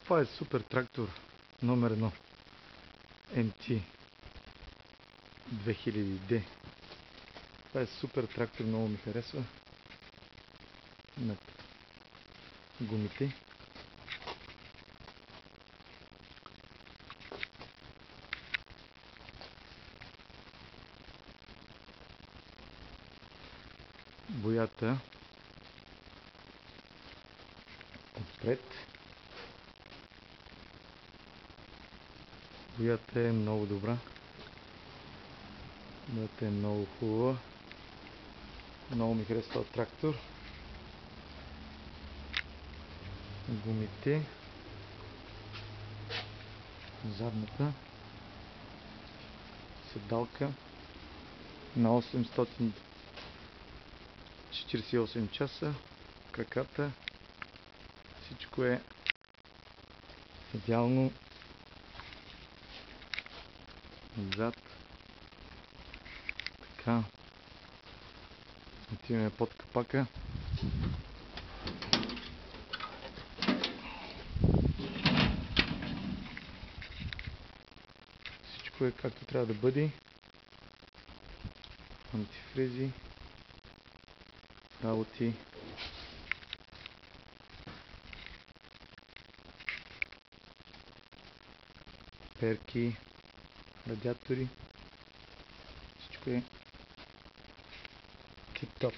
Това е супер трактор номер 1 MT 2000D. Това е супер трактор, много ми харесва. Имат гумите. Боята отпред. Боята е много добра. Боята е много хубава. Много ми харесва този трактор. Гумите. Задната седалка на 848 часа. Краката. Всичко е идеално. Отзад. Така. Отиваме под капака. Всичко е както трябва да бъде. Антифризи. Работи. Перки. Радиатори. Всичко е тип-топ.